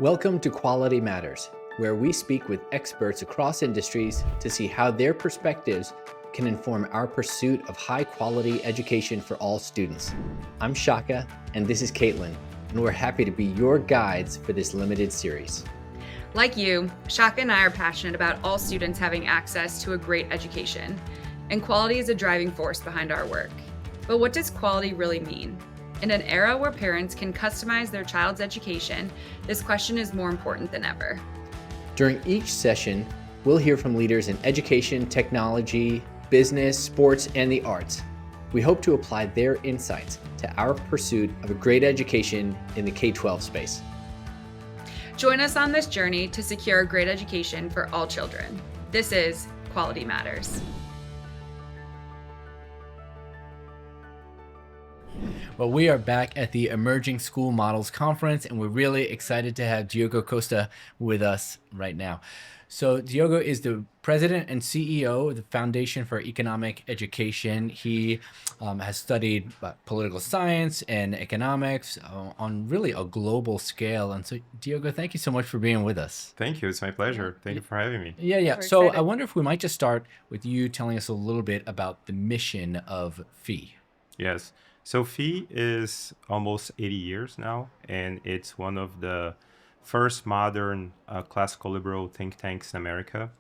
Welcome to Quality Matters, where we speak with experts across industries to see how their perspectives can inform our pursuit of high quality education for all students. I'm Shaka, and this is Caitlin, and we're happy to be your guides for this limited series. Like you, Shaka and I are passionate about all students having access to a great education, and quality is a driving force behind our work. But what does quality really mean? In an era where parents can customize their child's education, this question is more important than ever. During each session, we'll hear from leaders in education, technology, business, sports, and the arts. We hope to apply their insights to our pursuit of a great education in the K-12 space. Join us on this journey to secure a great education for all children. This is Quality Matters. Well, we are back at the Emerging School Models Conference, and we're really excited to have Diogo Costa with us right now. So Diogo is the president and CEO of the Foundation for Economic Education. He has studied political science and economics on really a global scale. And so, Diogo, thank you so much for being with us. Thank you. It's my pleasure. Thank you for having me. Yeah. So I wonder if we might just start with you telling us a little bit about the mission of FEE. Yes. So FEE is almost 80 years now, and it's one of the first modern classical liberal think tanks in America.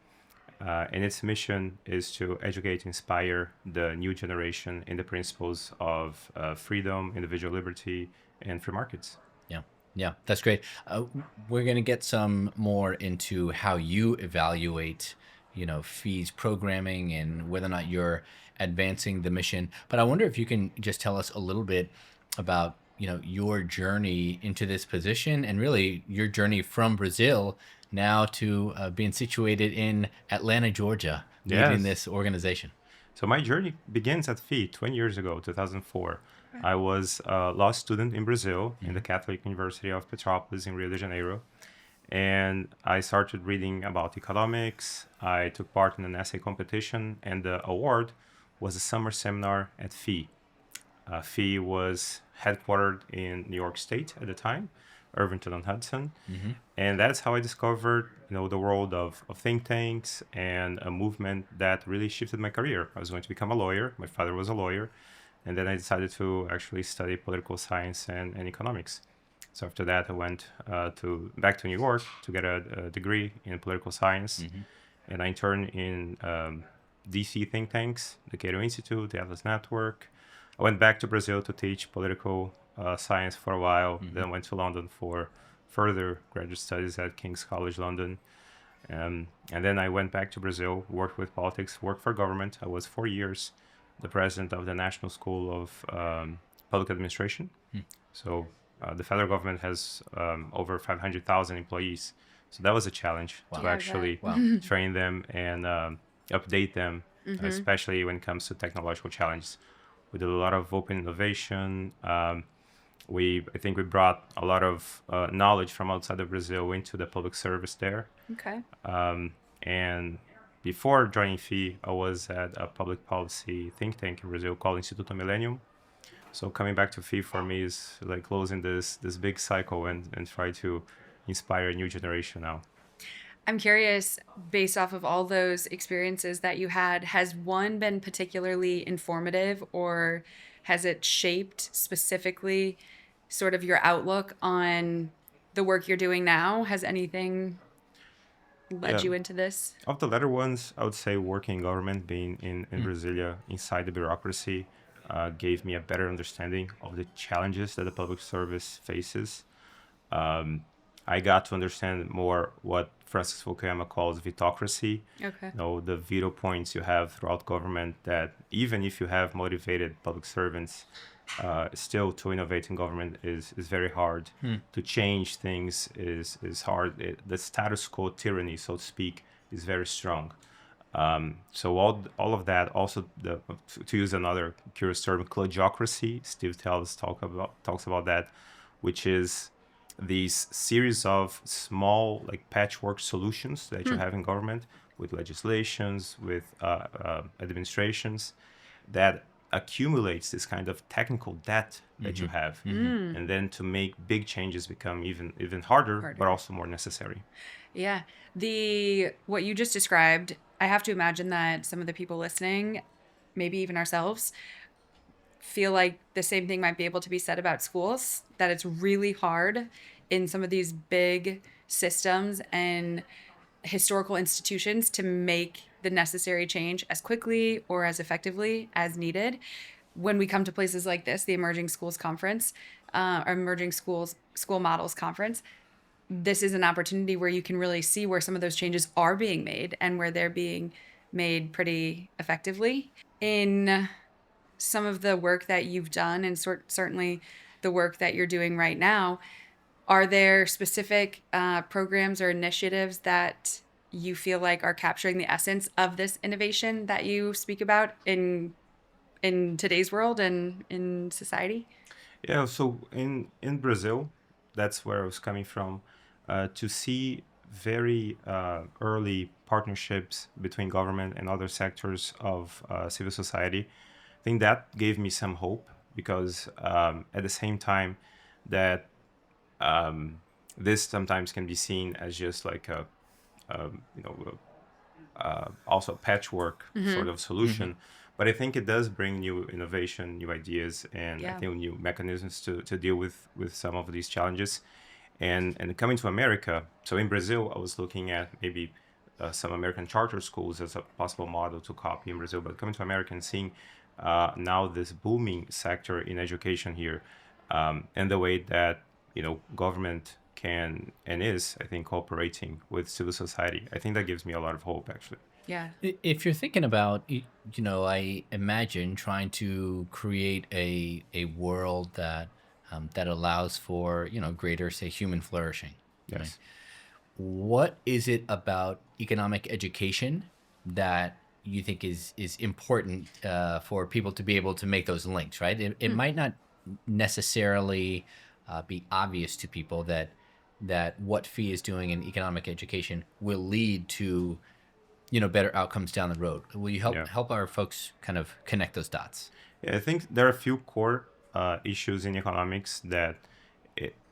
And its mission is to educate, inspire the new generation in the principles of freedom, individual liberty, and free markets. Yeah, that's great. We're going to get some more into how you evaluate, FEE's programming and whether or not you're advancing the mission. But I wonder if you can just tell us a little bit about, your journey into this position and really your journey from Brazil now to being situated in Atlanta, Georgia, leading this organization. So my journey begins at FEE 20 years ago, 2004. I was a law student in Brazil in the Catholic University of Petrópolis in Rio de Janeiro. And I started reading about economics. I took part in an essay competition, and the award was a summer seminar at FEE. FEE was headquartered in New York State at the time, Irvington-on-Hudson. And that's how I discovered, the world of think tanks and a movement that really shifted my career. I was going to become a lawyer. My father was a lawyer. And then I decided to actually study political science and economics. So after that, I went back to New York to get a degree in political science. And I interned in DC think tanks, the Cato Institute, the Atlas Network. I went back to Brazil to teach political science for a while. Then went to London for further graduate studies at King's College London. And then I went back to Brazil, worked with politics, worked for government. I was 4 years the president of the National School of Public Administration. So the federal government has over 500,000 employees. So that was a challenge to actually train them and update them, especially when it comes to technological challenges. We did a lot of open innovation. I think we brought a lot of knowledge from outside of Brazil into the public service there. Okay. And before joining FEE, I was at a public policy think tank in Brazil called Instituto Millennium. So coming back to FEE for me is like closing this big cycle and try to inspire a new generation now. I'm curious, based off of all those experiences that you had, has one been particularly informative, or has it shaped specifically sort of your outlook on the work you're doing now? Has anything led you into this? Of the latter ones, I would say working in government, being in Brasilia, inside the bureaucracy, gave me a better understanding of the challenges that the public service faces. I got to understand more what Francis Fukuyama calls vitocracy. Okay. The veto points you have throughout government, that even if you have motivated public servants, still to innovate in government is very hard. To change things is hard. The status quo tyranny, so to speak, is very strong. So all of that, also to use another curious term, kludgeocracy, Steve Tell's talks about that, which is these series of small patchwork solutions that you have in government with legislations, with administrations that accumulates this kind of technical debt that you have, and then to make big changes become even harder, but also more necessary. Yeah. What you just described, I have to imagine that some of the people listening, maybe even ourselves, feel like the same thing might be able to be said about schools, that it's really hard in some of these big systems and historical institutions to make the necessary change as quickly or as effectively as needed. When we come to places like this, the Emerging Schools Conference, or Emerging School Models Conference, this is an opportunity where you can really see where some of those changes are being made and where they're being made pretty effectively. In some of the work that you've done, and certainly the work that you're doing right now, are there specific programs or initiatives that you feel like are capturing the essence of this innovation that you speak about in today's world and in society? Yeah, so in Brazil, that's where I was coming from, to see very early partnerships between government and other sectors of civil society. I think that gave me some hope because at the same time that this sometimes can be seen as just like you know also a patchwork sort of solution. But I think it does bring new innovation, new ideas, and I Yeah. think new mechanisms to deal with some of these challenges. And coming to America, so in Brazil, I was looking at maybe some American charter schools as a possible model to copy in Brazil. But coming to America and seeing now this booming sector in education here, and the way that government can and is, I think, cooperating with civil society. I think that gives me a lot of hope, actually. Yeah. If you're thinking about, I imagine trying to create a world that allows for, greater, say, human flourishing. Right? Yes. What is it about economic education that you think is important for people to be able to make those links, right? It might not necessarily be obvious to people that what fee is doing in economic education will lead to better outcomes down the road. Will you help Yeah. help our folks kind of connect those dots? Yeah, I think there are a few core issues in economics that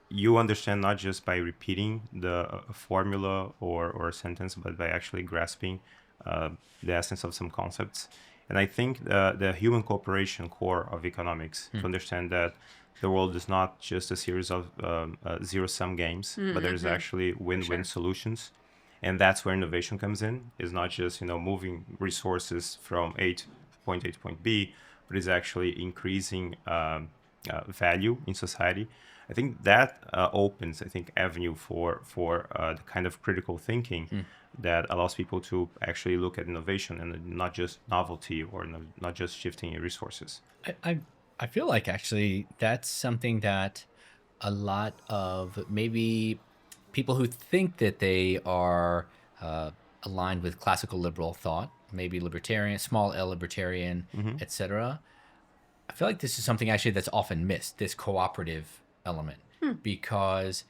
you understand not just by repeating the formula or a sentence, but by actually grasping the essence of some concepts. And I think the human cooperation core of economics to understand that the world is not just a series of zero-sum games, but there's actually win-win solutions. And that's where innovation comes in. Is not just moving resources from point A to point B, but is actually increasing value in society. I think that opens, avenue for the kind of critical thinking that allows people to actually look at innovation and not just novelty or not just shifting resources. I feel like actually that's something that a lot of maybe people who think that they are aligned with classical liberal thought, maybe libertarian, small L libertarian, etc. I feel like this is something actually that's often missed, this cooperative element, because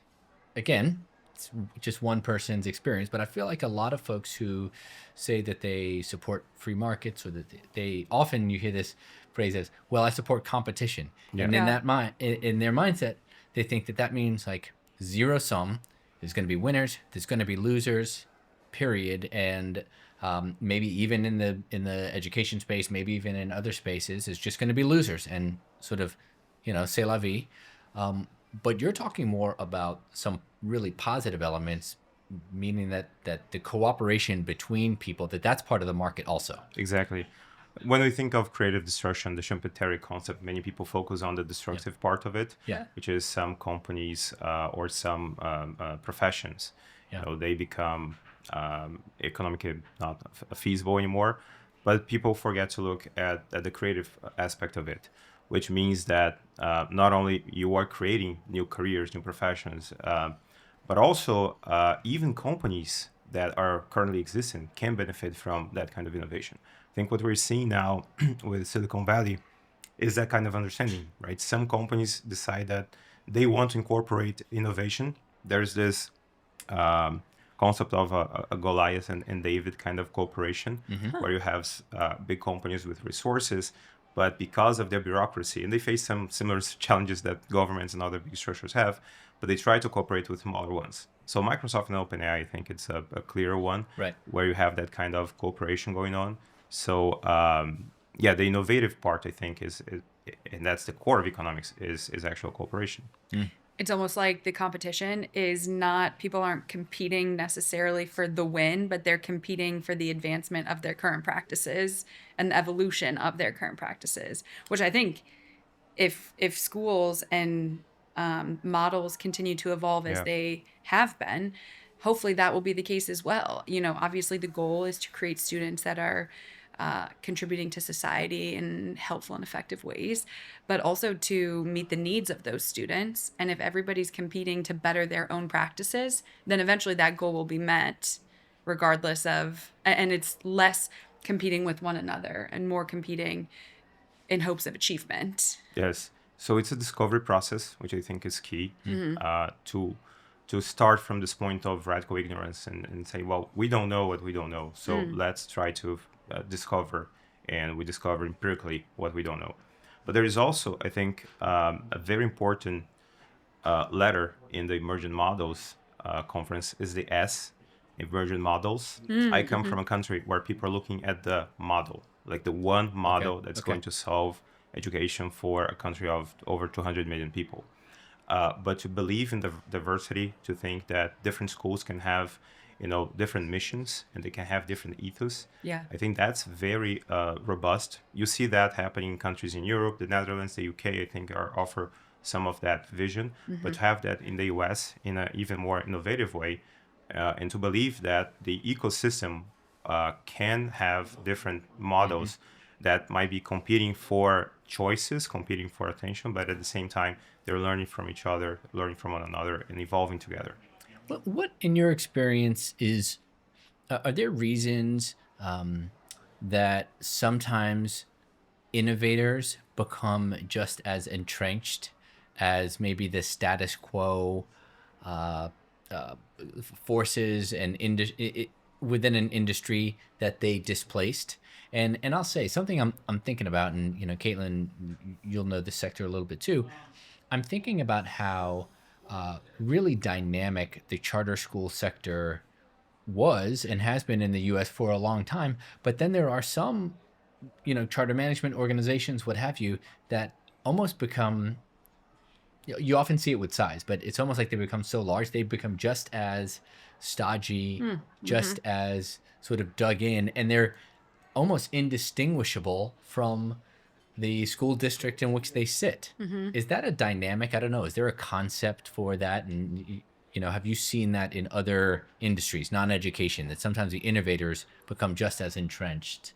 again, it's just one person's experience, but I feel like a lot of folks who say that they support free markets or that they often you hear this phrase as, well, I support competition. Yeah. And in Yeah. that mind, in their mindset, they think that means like zero sum. There's going to be winners, there's going to be losers, period. And maybe even in the education space, maybe even in other spaces, it's just going to be losers and sort of, c'est la vie. But you're talking more about some really positive elements, meaning that the cooperation between people, that's part of the market also. Exactly. When we think of creative destruction, the Schumpeterian concept, many people focus on the destructive part of it, Yeah. which is some companies or some professions. Yeah. They become economically not feasible anymore. But people forget to look at the creative aspect of it, which means that not only you are creating new careers, new professions, but also even companies that are currently existing can benefit from that kind of innovation. I think what we're seeing now with Silicon Valley is that kind of understanding, right? Some companies decide that they want to incorporate innovation. There's this concept of a Goliath and David kind of cooperation, where you have big companies with resources, but because of their bureaucracy, and they face some similar challenges that governments and other big structures have, but they try to cooperate with smaller ones. So Microsoft and OpenAI, I think it's a clear one, Right. where you have that kind of cooperation going on. So yeah, the innovative part, I think, is and that's the core of economics, is actual cooperation. It's almost like the competition is not, people aren't competing necessarily for the win, but they're competing for the advancement of their current practices and the evolution of their current practices, which I think if schools and models continue to evolve as Yeah. they have been, hopefully that will be the case as well. Obviously the goal is to create students that are contributing to society in helpful and effective ways, but also to meet the needs of those students. And if everybody's competing to better their own practices, then eventually that goal will be met regardless of, and it's less competing with one another and more competing in hopes of achievement. Yes. So it's a discovery process, which I think is key, to start from this point of radical ignorance and say, well, we don't know what we don't know. So let's try to discover, and we discover empirically what we don't know. But there is also, I think, a very important letter in the emergent models conference is the S, emergent models. I come from a country where people are looking at the model, like the one model that's going to solve education for a country of over 200 million people. But to believe in the diversity, to think that different schools can have, different missions and they can have different ethos. Yeah. I think that's very robust. You see that happening in countries in Europe, the Netherlands, the UK, I think offer some of that vision. But to have that in the US in an even more innovative way, and to believe that the ecosystem can have different models that might be competing for choices, competing for attention, but at the same time, they're learning from each other, learning from one another, and evolving together. What in your experience are there reasons that sometimes innovators become just as entrenched as maybe the status quo uh, uh, forces and within an industry that they displaced? And I'll say something I'm thinking about, and Caitlin, you'll know this sector a little bit too. I'm thinking about how really dynamic the charter school sector was and has been in the U.S. for a long time. But then there are some, charter management organizations, what have you, that almost become. You often see it with size, but it's almost like they become so large they become just as stodgy, just as sort of dug in, and they're almost indistinguishable from the school district in which they sit. Is that a dynamic? I don't know. Is there a concept for that? And have you seen that in other industries, non-education, that sometimes the innovators become just as entrenched?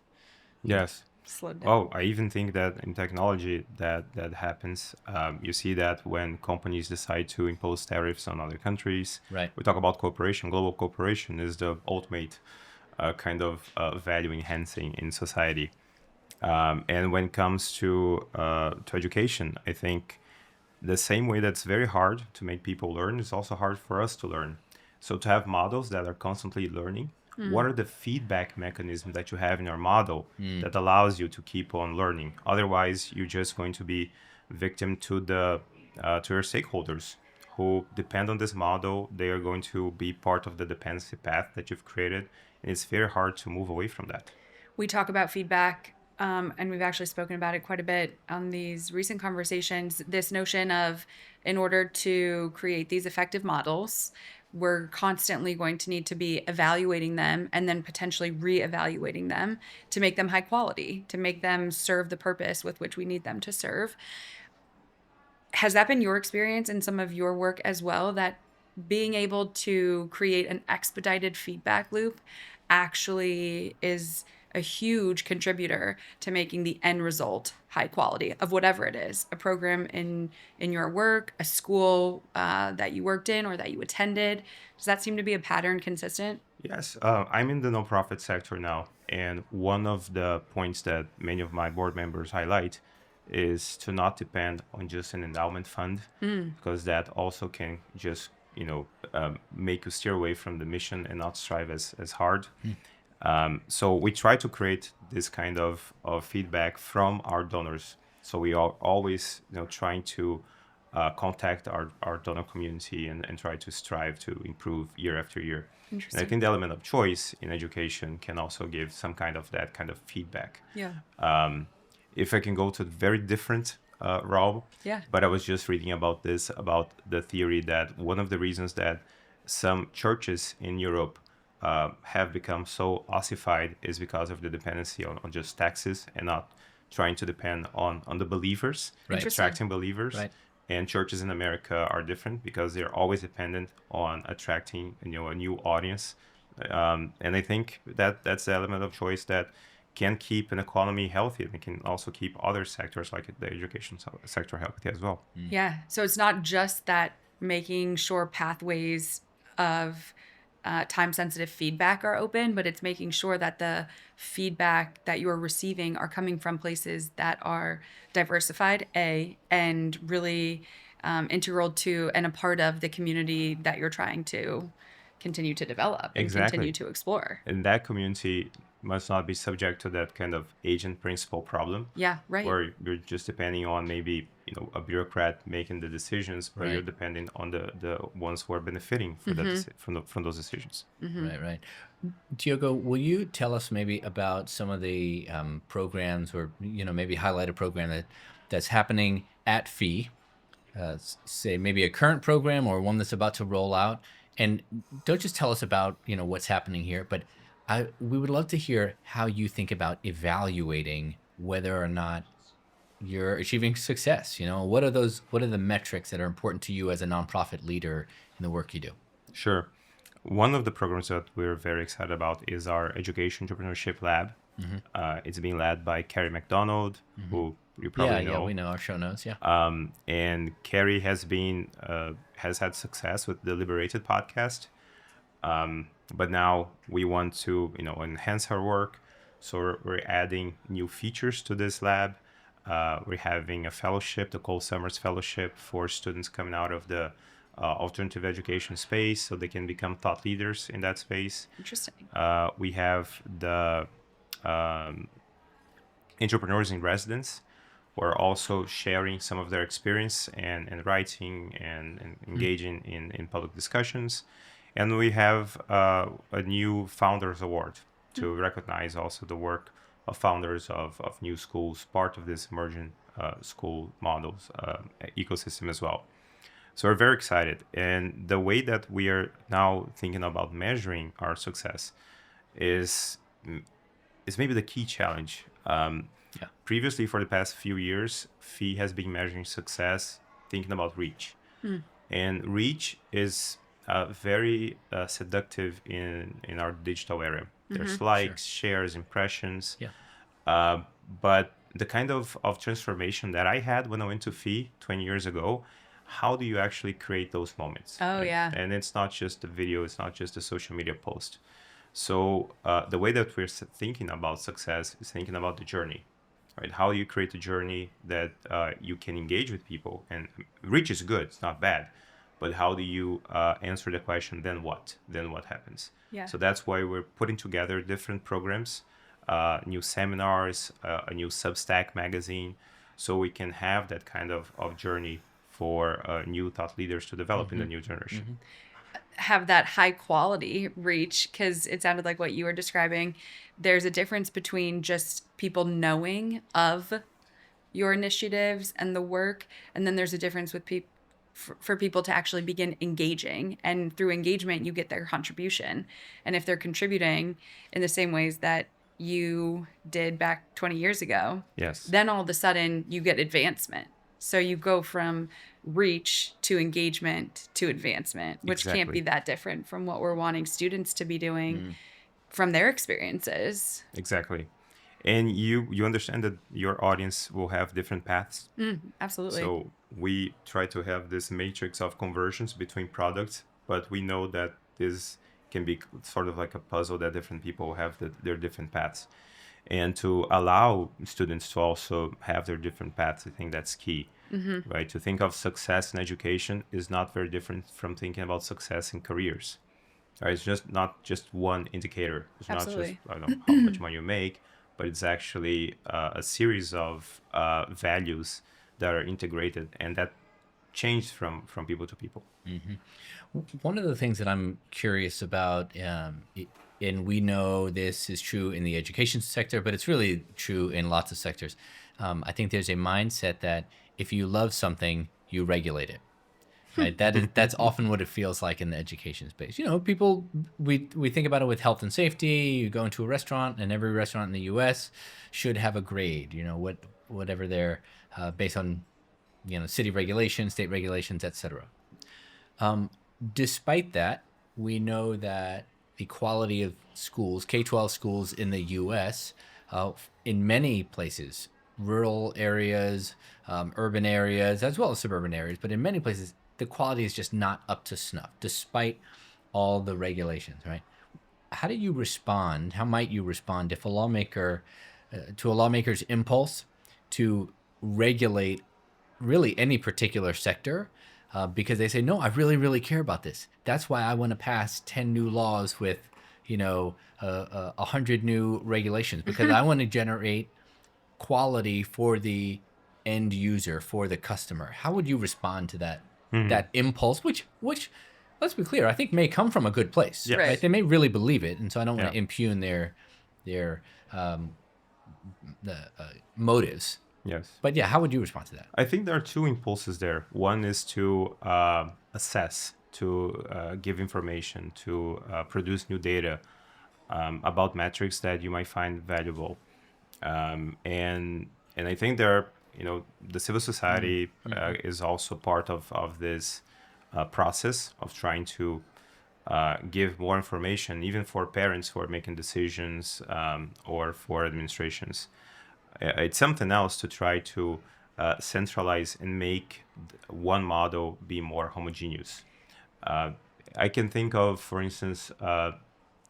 Yes. Slowed down. Oh, I even think that in technology that happens. You see that when companies decide to impose tariffs on other countries. Right. We talk about cooperation. Global cooperation is the ultimate kind of value enhancing in society. And when it comes to education, I think the same way that's very hard to make people learn, it's also hard for us to learn. So to have models that are constantly learning, what are the feedback mechanisms that you have in your model that allows you to keep on learning? Otherwise, you're just going to be victim to your stakeholders who depend on this model. They are going to be part of the dependency path that you've created, and it's very hard to move away from that. We talk about feedback, and we've actually spoken about it quite a bit on these recent conversations. This notion of, in order to create these effective models, we're constantly going to need to be evaluating them and then potentially reevaluating them to make them high quality, to make them serve the purpose with which we need them to serve. Has that been your experience in some of your work as well, that being able to create an expedited feedback loop actually is a huge contributor to making the end result high quality of whatever it is, a program in your work, a school that you worked in or that you attended? Does that seem to be a pattern consistent? Yes, I'm in the nonprofit sector now, and one of the points that many of my board members highlight is to not depend on just an endowment fund, because that also can just make you steer away from the mission and not strive as hard. So we try to create this kind of feedback from our donors. So we are always, trying to contact our donor community and try to strive to improve year after year. And I Interesting. think the element of choice in education can also give some kind of that kind of feedback. Yeah. If I can go to a very different realm, Yeah. but I was just reading about this, about the theory that one of the reasons that some churches in Europe have become so ossified is because of the dependency on just taxes and not trying to depend on the believers, Right. Interesting. attracting believers. Right. And churches in America are different because they're always dependent on attracting, a new audience. And I think that that's the element of choice that can keep an economy healthy, and it can also keep other sectors like the education sector healthy as well. Yeah. So it's not just that making sure pathways of time sensitive feedback are open, but it's making sure that the feedback that you're receiving are coming from places that are diversified, and really integral to and a part of the community that you're trying to continue to develop and continue Exactly. to explore. And that community must not be subject to that kind of agent principle problem, Yeah, right. where you're just depending on maybe a bureaucrat making the decisions, but you're Right. depending on the ones who are benefiting for from those decisions. Right, right. Diogo, will you tell us maybe about some of the programs, or maybe highlight a program that's happening at Fee? Say maybe a current program or one that's about to roll out, and don't just tell us about what's happening here, but we would love to hear how you think about evaluating whether or not you're achieving success. What are the metrics that are important to you as a nonprofit leader in the work you do? Sure. One of the programs that we're very excited about is our Education Entrepreneurship Lab. It's being led by Carrie McDonald, who you probably Yeah, know. we know our show notes. Yeah. And Carrie has had success with the Liberated podcast. But now we want to enhance her work, so we're adding new features to this lab. We're having a fellowship, the Cole Summers Fellowship, for students coming out of the alternative education space, so they can become thought leaders in that space. Interesting. We have the entrepreneurs in residence, who are also sharing some of their experience and writing and engaging in public discussions. And we have a new Founders Award to recognize also the work of founders of new schools, part of this emerging school models ecosystem as well. So we're very excited. And the way that we are now thinking about measuring our success is maybe the key challenge. Yeah. Previously, for the past few years, Fee has been measuring success thinking about reach. And reach is very seductive in our digital era. There's likes, shares, impressions. Yeah. But the kind of transformation that I had when I went to Fee 20 years ago, how do you actually create those moments? Oh, right? yeah. And it's not just the video, it's not just a social media post. So the way that we're thinking about success is thinking about the journey, right? How do you create a journey that you can engage with people? And reach is good, it's not bad. But how do you answer the question, then what? Then what happens? Yeah. So that's why we're putting together different programs, new seminars, a new Substack magazine, so we can have that kind of journey for new thought leaders to develop in the new generation. Have that high quality reach, because it sounded like what you were describing. There's a difference between just people knowing of your initiatives and the work, and then there's a difference with for people to actually begin engaging, and through engagement you get their contribution. And if they're contributing in the same ways that you did back 20 years ago, Yes. then all of a sudden you get advancement. So you go from reach to engagement to advancement, which can't Exactly. be that different from what we're wanting students to be doing from their experiences. Exactly. And you understand that your audience will have different paths. Absolutely. So we try to have this matrix of conversions between products, but we know that this can be sort of like a puzzle, that different people have their different paths. And to allow students to also have their different paths, I think that's key, right? To think of success in education is not very different from thinking about success in careers, Right? It's just not just one indicator. It's not just Absolutely. I don't know how much money you make, but it's actually a series of values that are integrated and that change from people to people. One of the things that I'm curious about, and we know this is true in the education sector, but it's really true in lots of sectors. I think there's a mindset that if you love something, you regulate it. Right? That's often what it feels like in the education space. People, we think about it with health and safety. You go into a restaurant, and every restaurant in the U.S. should have a grade. Whatever they're based on, city regulations, state regulations, etc. Despite that, we know that the quality of schools, K-12 schools in the U.S., in many places, rural areas, urban areas, as well as suburban areas, but in many places, the quality is just not up to snuff, despite all the regulations, right? How do you respond? How might you respond if to a lawmaker's impulse to regulate really any particular sector, because they say, no, I really, really care about this. That's why I want to pass 10 new laws with, 100 new regulations, because I want to generate quality for the end user, for the customer. How would you respond to that impulse, which let's be clear, I think may come from a good place, Yes. right? They may really believe it, and so I don't want to Yeah. impugn their motives. Yes. But yeah, how would you respond to that? I think there are two impulses there. One is to assess, to give information, to produce new data about metrics that you might find valuable, and I think there are, the civil society is also part of this process of trying to give more information, even for parents who are making decisions, or for administrations. It's something else to try to centralize and make one model be more homogeneous. I can think of, for instance,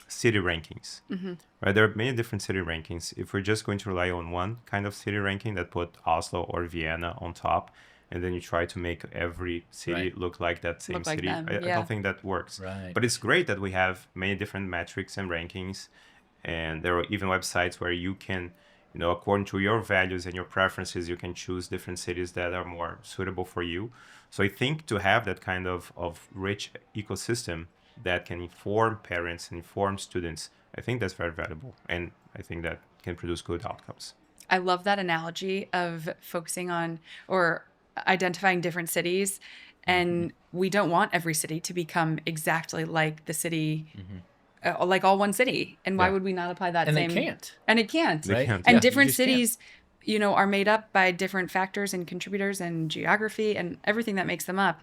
city rankings. Right? There are many different city rankings. If we're just going to rely on one kind of city ranking that put Oslo or Vienna on top, and then you try to make every city Right. look like that same Look like city, them, I yeah. don't think that works. Right. But it's great that we have many different metrics and rankings, and there are even websites where you can, according to your values and your preferences, you can choose different cities that are more suitable for you. So I think to have that kind of rich ecosystem that can inform parents and inform students, I think that's very valuable. And I think that can produce good outcomes. I love that analogy of focusing on or identifying different cities. And we don't want every city to become exactly like the city, like all one city. And why Yeah. would we not apply that And they same? can't. And it can't. They Right? can't. And Yeah, you different just can't. cities, are made up by different factors and contributors and geography and everything that makes them up.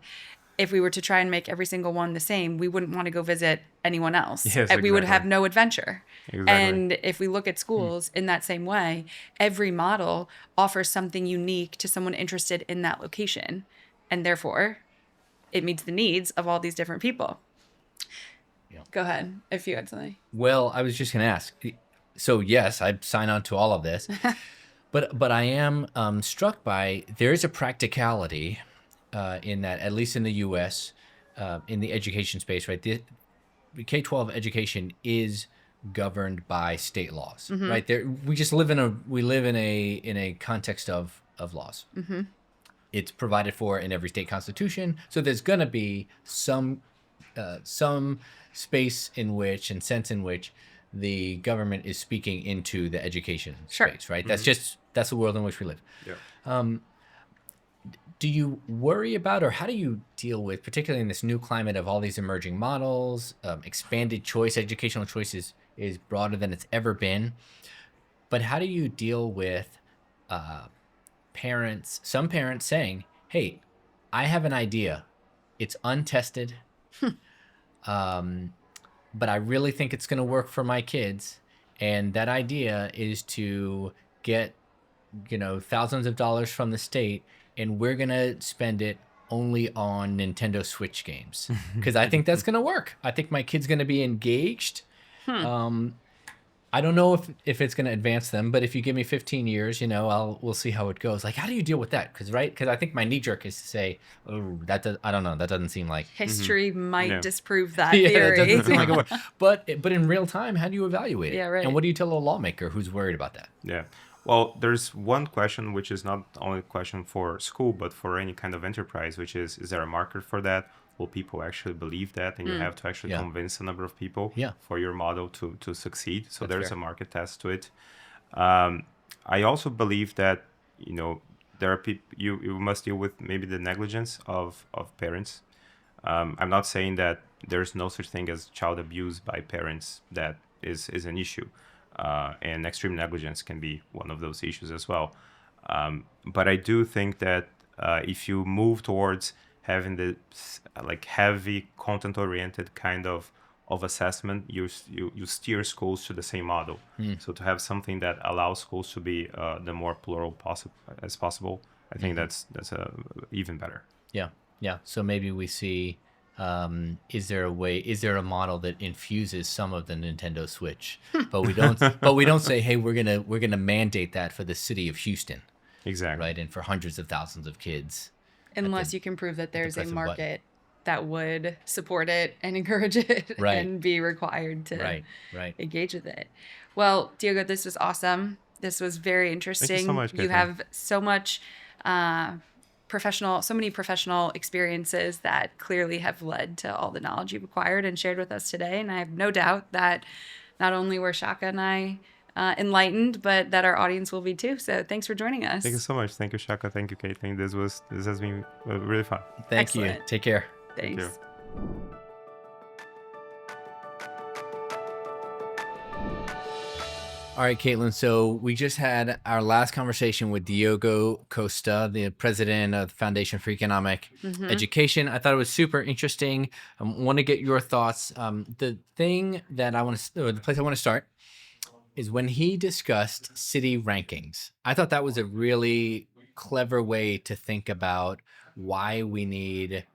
If we were to try and make every single one the same, we wouldn't want to go visit anyone else. Yes, And we would have exactly. no adventure. Exactly. And if we look at schools in that same way, every model offers something unique to someone interested in that location. And therefore, it meets the needs of all these different people. Yeah. Go ahead if you had something. Well, I was just going to ask. So yes, I sign on to all of this, but I am struck by there is a practicality in that, at least in the U.S., in the education space, right? The K-12 education is governed by state laws, right? There, we just live in a context of laws. It's provided for in every state constitution, so there's going to be some space in which and sense in which the government is speaking into the education Sure. space, right? That's the world in which we live. Yeah. Do you worry about, or how do you deal with, particularly in this new climate of all these emerging models, expanded choice, educational choice is broader than it's ever been, but how do you deal with some parents saying, hey, I have an idea, it's untested, but I really think it's going to work for my kids, and that idea is to get thousands of dollars from the state, and we're going to spend it only on Nintendo Switch games because I think that's going to work. I think my kid's going to be engaged. I don't know if it's going to advance them, but if you give me 15 years, we'll see how it goes. Like, how do you deal with that? Because I think my knee jerk is to say, oh, I don't know, that doesn't seem like, History might Yeah. disprove that yeah, that theory. doesn't seem like it works. But in real time, how do you evaluate it? Yeah, right. And what do you tell a lawmaker who's worried about that? Yeah. Well, there's one question which is not only a question for school, but for any kind of enterprise, which is there a market for that? Will people actually believe that? And you have to actually Yeah. convince a number of people Yeah. for your model to succeed. So That's there's fair. a market test to it. I also believe that, there are people, you must deal with maybe the negligence of parents. I'm not saying that there's no such thing as child abuse by parents that is an issue. And extreme negligence can be one of those issues as well. But I do think that if you move towards having the like heavy content-oriented kind of assessment, you steer schools to the same model. So to have something that allows schools to be the more plural as possible, I think that's even better. Yeah. Yeah. So maybe we see, is there a model that infuses some of the Nintendo Switch, but we don't say, hey, we're gonna mandate that for the city of Houston, Exactly. right? And for hundreds of thousands of kids. Unless you can prove that there's a press of a button. market that would support it and encourage it Right. and be required to Right. engage with it. Well, Diogo, this was awesome. This was very interesting. so much, You Caitlin. have so much so many professional experiences that clearly have led to all the knowledge you've acquired and shared with us today. And I have no doubt that not only were Shaka and I enlightened, but that our audience will be too. So thanks for joining us. Thank you so much. Thank you, Shaka. Thank you, Caitlin. This has been really fun. Thank you. Excellent. Take care. Thanks. you. All right, Caitlin. So we just had our last conversation with Diogo Costa, the president of the Foundation for Economic Education. I thought it was super interesting. I want to get your thoughts. The place I want to start is when he discussed city rankings. I thought that was a really clever way to think about why we need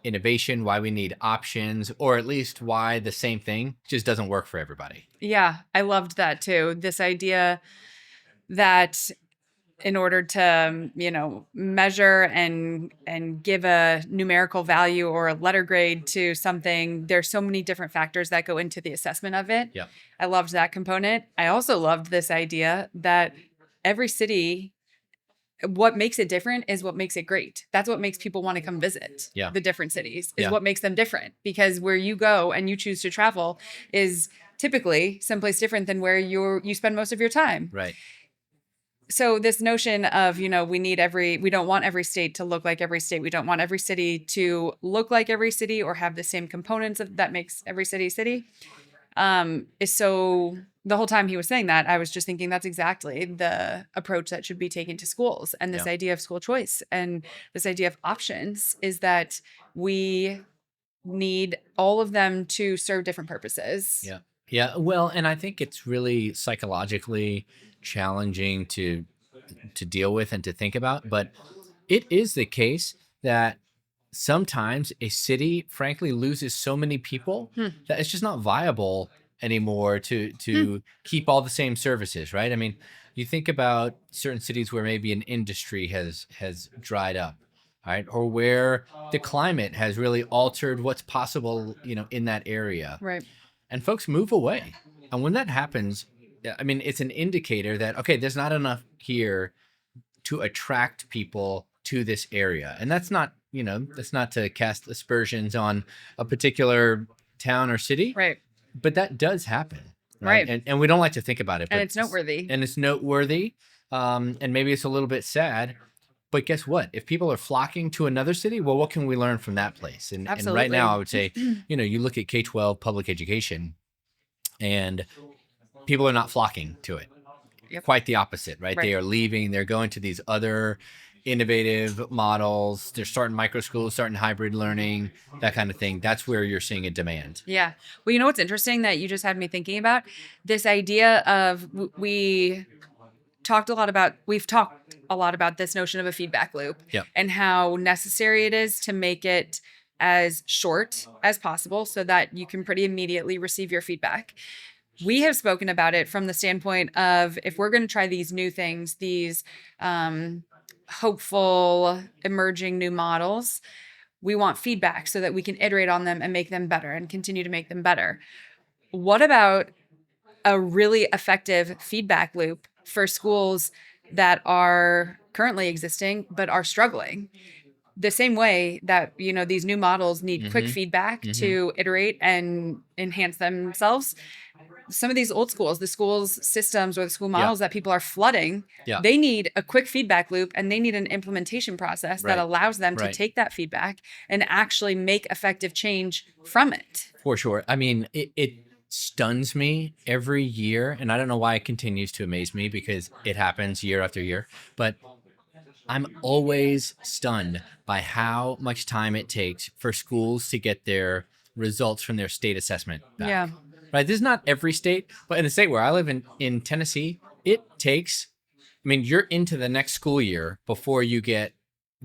innovation, why we need options, or at least why the same thing just doesn't work for everybody. Yeah, I loved that too. This idea that in order to, measure and give a numerical value or a letter grade to something, there's so many different factors that go into the assessment of it. Yeah. I loved that component. I also loved this idea that every city, what makes it different is what makes it great. That's what makes people want to come visit the different cities, is what makes them different. Because where you go and you choose to travel is typically someplace different than where you spend most of your time. Right. So this notion of, we don't want every state to look like every state. We don't want every city to look like every city or have the same components that makes every city is so. The whole time he was saying that, I was just thinking that's exactly the approach that should be taken to schools. And this idea of school choice and this idea of options is that we need all of them to serve different purposes. Yeah. Yeah. Well, and I think it's really psychologically challenging to deal with and to think about. But it is the case that sometimes a city, frankly, loses so many people that it's just not viable anymore to keep all the same services, right? I mean, you think about certain cities where maybe an industry has dried up, right? Or where the climate has really altered what's possible, in that area. Right. And folks move away. And when that happens, I mean, it's an indicator that, okay, there's not enough here to attract people to this area. And that's not to cast aspersions on a particular town or city. Right. But that does happen. Right. And we don't like to think about it. But And it's noteworthy. And it's noteworthy. And maybe it's a little bit sad. But guess what? If people are flocking to another city, well, what can we learn from that place? And right now, I would say, you look at K-12 public education, and people are not flocking to it. Yep. Quite the opposite, right? They are leaving. They're going to these other innovative models. They're starting micro schools, starting hybrid learning, that kind of thing. That's where you're seeing a demand. Yeah. Well, what's interesting that you just had me thinking about? This idea of we've talked a lot about this notion of a feedback loop and how necessary it is to make it as short as possible so that you can pretty immediately receive your feedback. we have spoken about it from the standpoint of, if we're going to try these new things, these hopeful emerging new models, we want feedback so that we can iterate on them and make them better and continue to make them better. What about a really effective feedback loop for schools that are currently existing but are struggling? The same way that, these new models need quick feedback to iterate and enhance themselves. Some of these old schools, the schools systems or the school models that people are flooding, they need a quick feedback loop, and they need an implementation process that allows them to take that feedback and actually make effective change from it. For sure. I mean, it stuns me every year, and I don't know why it continues to amaze me, because it happens year after year, but I'm always stunned by how much time it takes for schools to get their results from their state assessment back. Yeah. Right. This is not every state, but in the state where I live in Tennessee, it takes, you're into the next school year before you get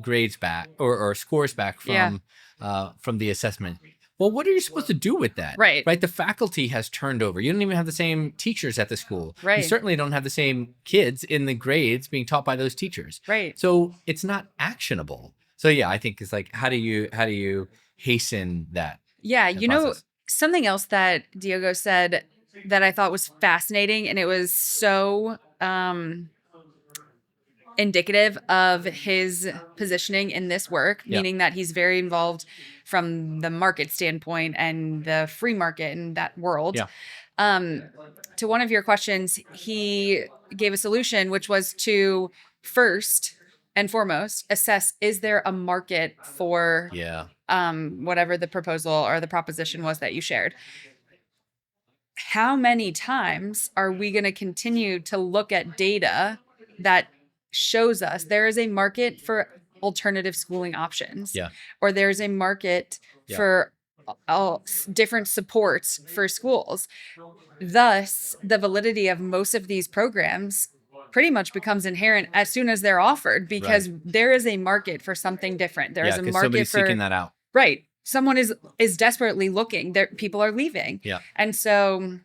grades back or scores back from the assessment. Well, what are you supposed to do with that? Right. The faculty has turned over. You don't even have the same teachers at the school. Right. You certainly don't have the same kids in the grades being taught by those teachers. Right. So it's not actionable. So yeah, I think it's like, how do you hasten that? Yeah. Process? Something else that Diogo said that I thought was fascinating, and it was so indicative of his positioning in this work, meaning that he's very involved from the market standpoint and the free market in that world. To one of your questions, he gave a solution, which was to first and foremost assess, is there a market for whatever the proposal or the proposition was that you shared? How many times are we going to continue to look at data that shows us there is a market for alternative schooling options, or there's a market for all different supports for schools? Thus, the validity of most of these programs pretty much becomes inherent as soon as they're offered, because there is a market for something different. There is a market for seeking that out. Right. Someone is desperately looking. There, people are leaving. And so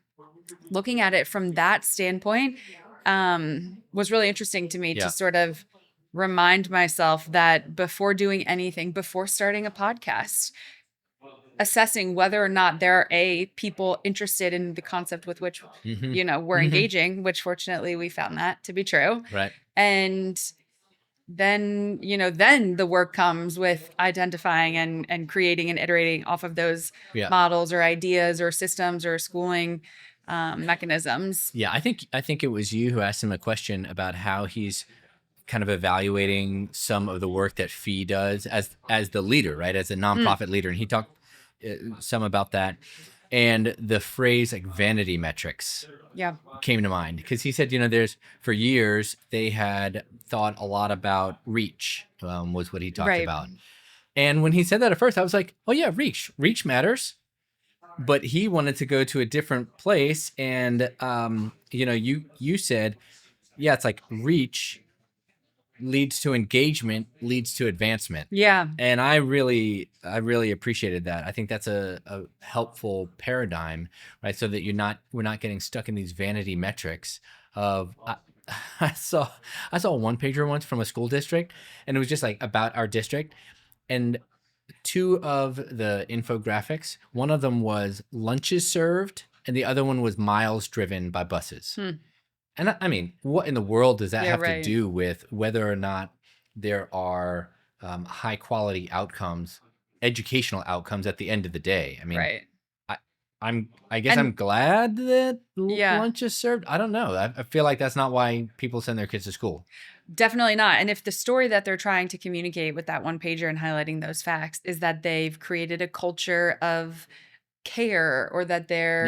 looking at it from that standpoint was really interesting to me, to sort of remind myself that before doing anything, before starting a podcast, assessing whether or not there are people interested in the concept with which, we're engaging, which fortunately we found that to be true. Right. And then, then the work comes with identifying and creating and iterating off of those models or ideas or systems or schooling mechanisms. Yeah, I think it was you who asked him a question about how he's kind of evaluating some of the work that FEE does as the leader, right? As a nonprofit leader. And he talked some about that. And the phrase like vanity metrics came to mind, because he said, there's, for years, they had thought a lot about reach, was what he talked about. And when he said that at first, I was like, oh yeah, reach matters. But he wanted to go to a different place. And, you said, yeah, it's like reach leads to engagement, leads to advancement. Yeah. And I really appreciated that. I think that's a helpful paradigm, right? So that we're not getting stuck in these vanity metrics of, I saw a one pager once from a school district, and it was just like about our district. And two of the infographics, one of them was lunches served, and the other one was miles driven by buses. And I mean, what in the world does that have to do with whether or not there are high quality outcomes, educational outcomes at the end of the day? I mean, I guess I'm glad that lunch is served. I don't know. I feel like that's not why people send their kids to school. Definitely not. And if the story that they're trying to communicate with that one pager and highlighting those facts is that they've created a culture of care, or that they're,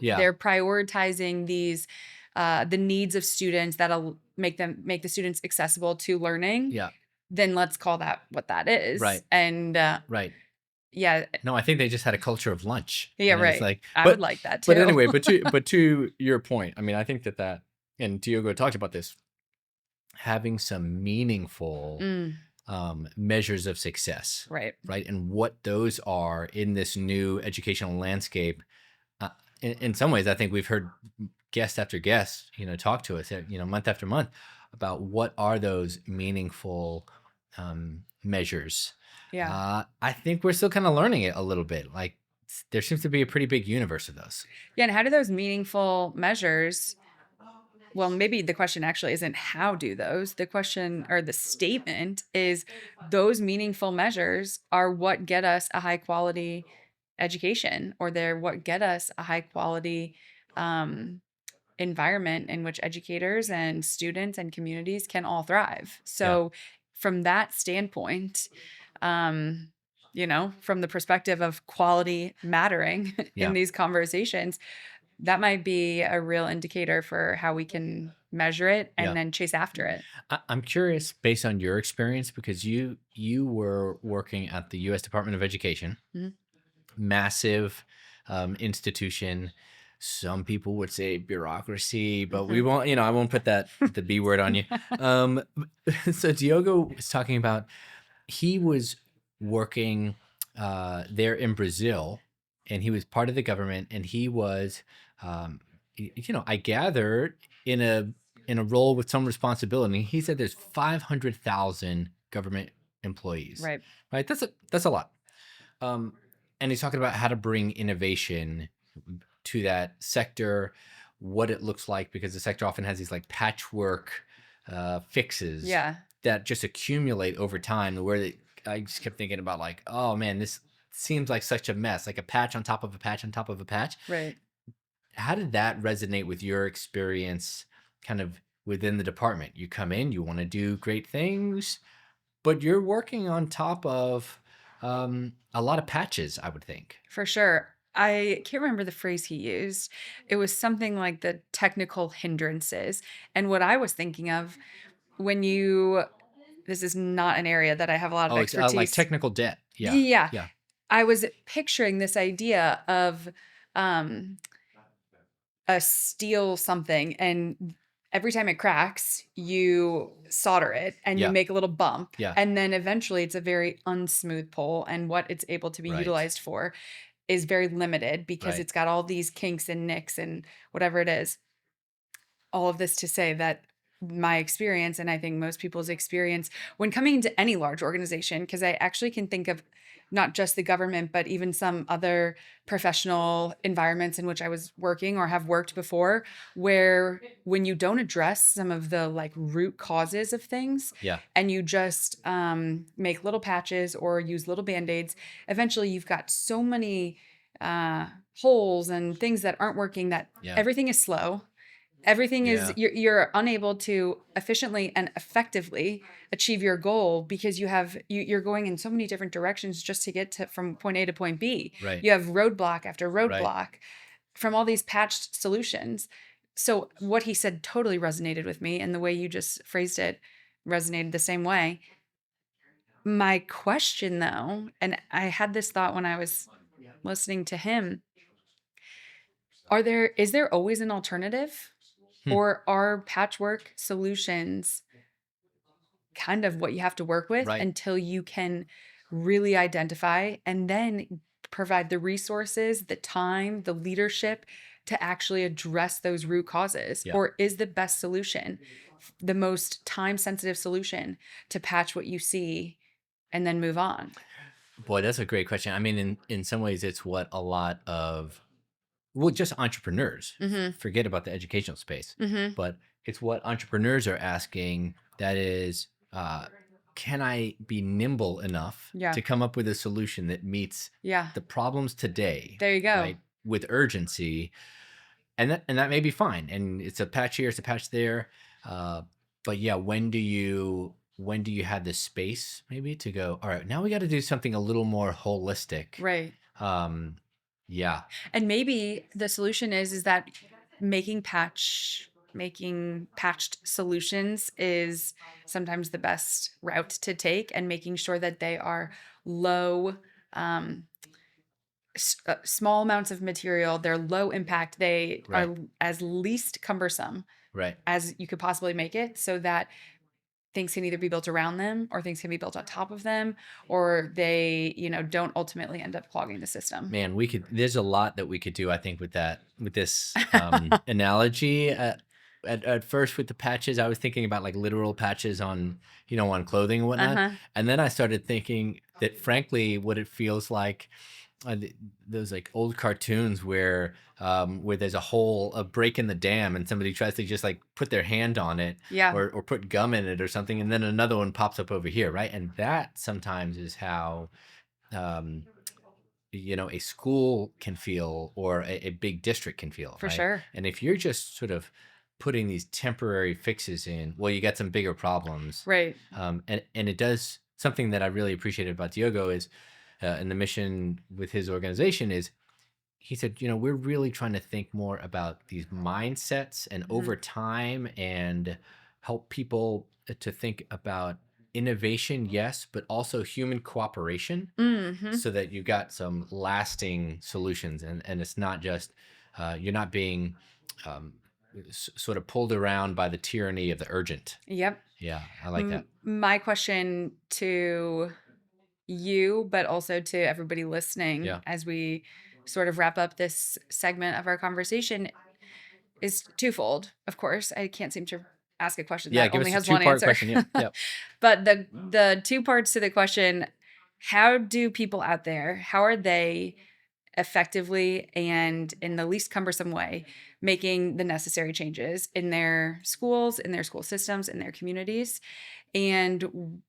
they're prioritizing these the needs of students that'll make the students accessible to learning, then let's call that what that is. Right. And yeah. No, I think they just had a culture of lunch. Yeah, and right. It's like, I would like that too. But anyway, but to your point, I mean, I think that and Diogo talked about this, having some meaningful measures of success, right? And what those are in this new educational landscape. in some ways, I think we've heard guest after guest, talk to us, month after month about what are those meaningful measures. Yeah. I think we're still kind of learning it a little bit. Like there seems to be a pretty big universe of those. Yeah. And how do those meaningful measures, well, maybe the question actually isn't how do those, the question or the statement is those meaningful measures are what get us a high quality education, or they're what get us a high quality um, environment in which educators and students and communities can all thrive. Yeah. So, from that standpoint, from the perspective of quality mattering in Yeah. these conversations, that might be a real indicator for how we can measure it and Yeah. then chase after it. I'm curious based on your experience because you were working at the U.S. Department of Education, Mhm. massive institution. Some people would say bureaucracy, but we Mhm. won't. I won't put the B word on you. Um, so Diogo was talking about he was working there in Brazil, and he was part of the government, and he was, I gathered in a role with some responsibility. He said there's 500,000 government employees, Right. right? That's a lot. Um, and he's talking about how to bring innovation to that sector, what it looks like, because the sector often has these like patchwork fixes Yeah. that just accumulate over time. Where I just kept thinking about like, oh man, this seems like such a mess, like a patch on top of a patch on top of a patch. Right. How did that resonate with your experience kind of within the department? You come in, you want to do great things, but you're working on top of a lot of patches, I would think. For sure. I can't remember the phrase he used. It was something like the technical hindrances. And what I was thinking of when this is not an area that I have a lot of Oh, it's like expertise. technical debt. Yeah. Yeah. Yeah. I was picturing this idea of um, a steel something, and every time it cracks, you solder it and you Yeah. make a little bump. Yeah. And then eventually it's a very unsmooth pole. And what it's able to be Right. utilized for is very limited because Right. it's got all these kinks and nicks and whatever it is. All of this to say that my experience, and I think most people's experience when coming into any large organization, because I actually can think of not just the government, but even some other professional environments in which I was working or have worked before, where when you don't address some of the like root causes of things Yeah. and you just make little patches or use little band-aids, eventually you've got so many holes and things that aren't working that Yeah. everything is slow. Everything is Yeah. you're unable to efficiently and effectively achieve your goal because you're going in so many different directions just to get to from point A to point B. Right. You have roadblock after Right. roadblock from all these patched solutions. So what he said totally resonated with me, and the way you just phrased it resonated the same way. My question though, and I had this thought when I was listening to him, is there always an alternative? Hmm. Or are patchwork solutions kind of what you have to work with Right. until you can really identify and then provide the resources, the time, the leadership to actually address those root causes? Yeah. Or is the best solution, the most time sensitive solution, to patch what you see and then move on? Boy, that's a great question. I mean, in some ways, it's what a lot of just entrepreneurs Mm-hmm. forget about the educational space, Mm-hmm. but it's what entrepreneurs are asking. That is, can I be nimble enough Yeah. to come up with a solution that meets Yeah. the problems today, There you go. right, with urgency, and that may be fine. And it's a patch here, it's a patch there, but yeah, when do you have the space maybe to go? All right, now we got to do something a little more holistic. Right. Um, yeah, And maybe the solution is that making patched solutions is sometimes the best route to take, and making sure that they are low, um, small amounts of material. They're low impact. They right, are as least cumbersome right. as you could possibly make it, so that things can either be built around them or things can be built on top of them, or they, don't ultimately end up clogging the system. Man, there's a lot that we could do, I think, with this analogy. At first with the patches, I was thinking about like literal patches on clothing and whatnot. Uh-huh. And then I started thinking that frankly, what it feels like, those like old cartoons where there's a break in the dam and somebody tries to just like put their hand on it, Yeah. or put gum in it or something, and then another one pops up over here, right? And that sometimes is how um, a school can feel, or a big district can feel, For right? sure. And if you're just sort of putting these temporary fixes in, well, you got some bigger problems. Right. And it does something that I really appreciated about Diogo is, and the mission with his organization is, he said, we're really trying to think more about these mindsets and over time, and help people to think about innovation, yes, but also human cooperation, Mm-hmm. so that you got some lasting solutions, and it's not just you're not being sort of pulled around by the tyranny of the urgent. Yep. Yeah, I like that. My question to you, but also to everybody listening, Yeah. as we sort of wrap up this segment of our conversation, is twofold. Of course, I can't seem to ask a question Yeah, that give only us a has one two-part answer. question. Yeah, yeah. But the two parts to the question: how do people out there? How are they effectively and in the least cumbersome way making the necessary changes in their schools, in their school systems, in their communities? And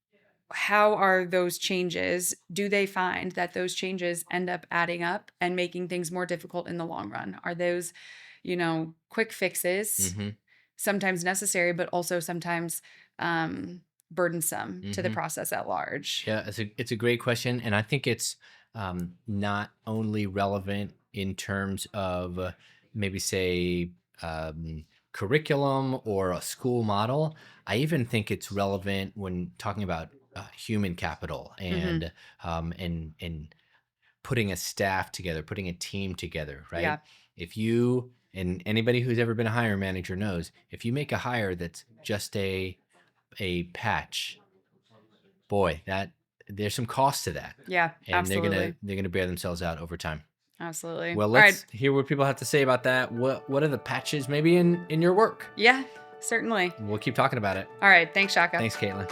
how are those changes? Do they find that those changes end up adding up and making things more difficult in the long run? Are those, quick fixes, Mm-hmm. sometimes necessary, but also sometimes burdensome to the Mm-hmm. process at large? Yeah, it's a great question, and I think it's not only relevant in terms of maybe say curriculum or a school model. I even think it's relevant when talking about human capital, Mm-hmm. and putting a staff together, putting a team together, Yeah. right? If you, and anybody who's ever been a hiring manager knows, if you make a hire that's just a patch, boy, that there's some cost to that, Yeah, and absolutely. they're gonna bear themselves out over time. Absolutely. Well, All right. let's hear what people have to say about that. What are the patches maybe in your work? Yeah, certainly. We'll keep talking about it. All right. Thanks, Shaka. Thanks, Caitlin.